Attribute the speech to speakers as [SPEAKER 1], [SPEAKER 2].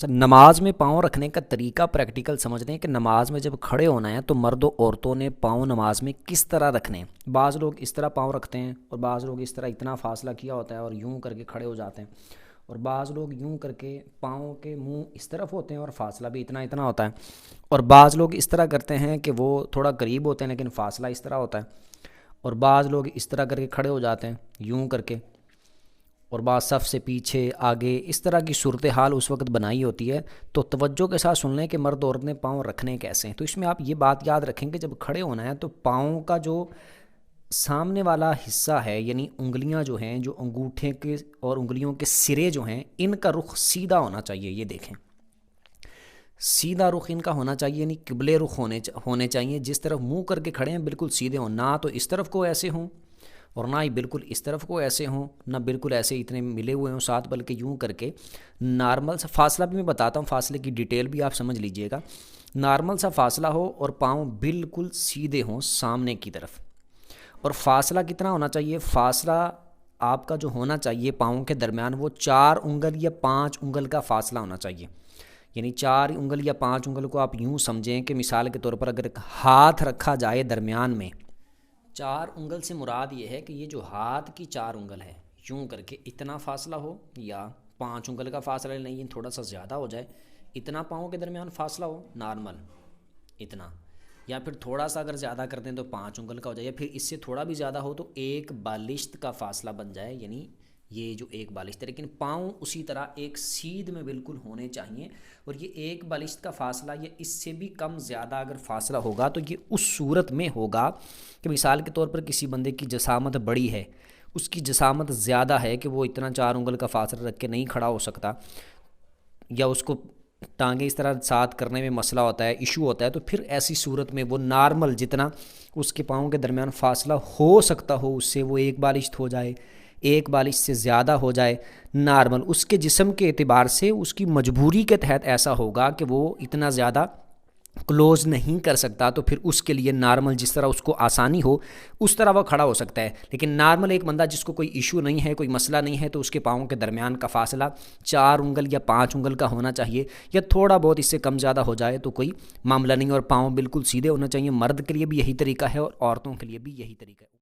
[SPEAKER 1] اچھا، نماز میں پاؤں رکھنے کا طریقہ پریکٹیکل سمجھتے ہیں کہ نماز میں جب کھڑے ہونا ہے تو مرد و عورتوں نے پاؤں نماز میں کس طرح رکھنے ہیں۔ بعض لوگ اس طرح پاؤں رکھتے ہیں اور بعض لوگ اس طرح اتنا فاصلہ کیا ہوتا ہے اور یوں کر کے کھڑے ہو جاتے ہیں، اور بعض لوگ یوں کر کے پاؤں کے منہ اس طرف ہوتے ہیں اور فاصلہ بھی اتنا اتنا ہوتا ہے، اور بعض لوگ اس طرح کرتے ہیں کہ وہ تھوڑا قریب ہوتے ہیں لیکن فاصلہ اس طرح ہوتا ہے، اور بعض لوگ اس طرح کر کے کھڑے ہو جاتے ہیں یوں کر کے، اور بعض صف سے پیچھے آگے، اس طرح کی صورتحال اس وقت بنائی ہوتی ہے۔ تو توجہ کے ساتھ سن لیں کہ مرد عورت نے پاؤں رکھنے کیسے ہیں۔ تو اس میں آپ یہ بات یاد رکھیں کہ جب کھڑے ہونا ہے تو پاؤں کا جو سامنے والا حصہ ہے، یعنی انگلیاں جو ہیں، جو انگوٹھے کے اور انگلیوں کے سرے جو ہیں، ان کا رخ سیدھا ہونا چاہیے۔ یہ دیکھیں، سیدھا رخ ان کا ہونا چاہیے، یعنی قبلے رخ ہونے چاہیے۔ جس طرف منہ کر کے کھڑے ہیں بالکل سیدھے ہوں، نہ تو اس طرف کو ایسے ہوں اور نہ ہی بالکل اس طرف کو ایسے ہوں، نہ بالکل ایسے اتنے ملے ہوئے ہوں ساتھ، بلکہ یوں کر کے نارمل سا فاصلہ بھی میں بتاتا ہوں، فاصلے کی ڈیٹیل بھی آپ سمجھ لیجئے گا۔ نارمل سا فاصلہ ہو اور پاؤں بالکل سیدھے ہوں سامنے کی طرف۔ اور فاصلہ کتنا ہونا چاہیے؟ فاصلہ آپ کا جو ہونا چاہیے پاؤں کے درمیان وہ 4 انگل یا 5 انگل کا فاصلہ ہونا چاہیے۔ یعنی 4 انگل یا 5 انگل کو آپ یوں سمجھیں کہ مثال کے طور پر اگر ہاتھ رکھا جائے درمیان میں، 4 انگل سے مراد یہ ہے کہ یہ جو ہاتھ کی 4 انگل ہے، یوں کر کے اتنا فاصلہ ہو، یا 5 انگل کا فاصلہ نہیں، تھوڑا سا زیادہ ہو جائے، اتنا پاؤں کے درمیان فاصلہ ہو نارمل اتنا، یا پھر تھوڑا سا اگر زیادہ کر دیں تو 5 انگل کا ہو جائے، یا پھر اس سے تھوڑا بھی زیادہ ہو تو 1 بالشت کا فاصلہ بن جائے، یعنی یہ جو 1 بالشت ہے، لیکن پاؤں اسی طرح ایک سیدھ میں بالکل ہونے چاہیے۔ اور یہ 1 بالشت کا فاصلہ یا اس سے بھی کم زیادہ اگر فاصلہ ہوگا تو یہ اس صورت میں ہوگا کہ مثال کے طور پر کسی بندے کی جسامت بڑی ہے، اس کی جسامت زیادہ ہے کہ وہ اتنا 4 انگل کا فاصلہ رکھ کے نہیں کھڑا ہو سکتا، یا اس کو ٹانگیں اس طرح ساتھ کرنے میں مسئلہ ہوتا ہے، ایشو ہوتا ہے، تو پھر ایسی صورت میں وہ نارمل جتنا اس کے پاؤں کے درمیان فاصلہ ہو سکتا ہو اس سے وہ 1 بالشت ہو جائے، 1 بالشت سے زیادہ ہو جائے نارمل۔ اس کے جسم کے اعتبار سے اس کی مجبوری کے تحت ایسا ہوگا کہ وہ اتنا زیادہ کلوز نہیں کر سکتا، تو پھر اس کے لیے نارمل جس طرح اس کو آسانی ہو اس طرح وہ کھڑا ہو سکتا ہے۔ لیکن نارمل ایک بندہ جس کو کوئی ایشو نہیں ہے، کوئی مسئلہ نہیں ہے، تو اس کے پاؤں کے درمیان کا فاصلہ 4 انگل یا 5 انگل کا ہونا چاہیے، یا تھوڑا بہت اس سے کم زیادہ ہو جائے تو کوئی معاملہ نہیں، اور پاؤں بالکل سیدھے ہونا چاہیے۔ مرد کے لیے بھی یہی طریقہ ہے اور عورتوں کے لیے بھی یہی طریقہ ہے۔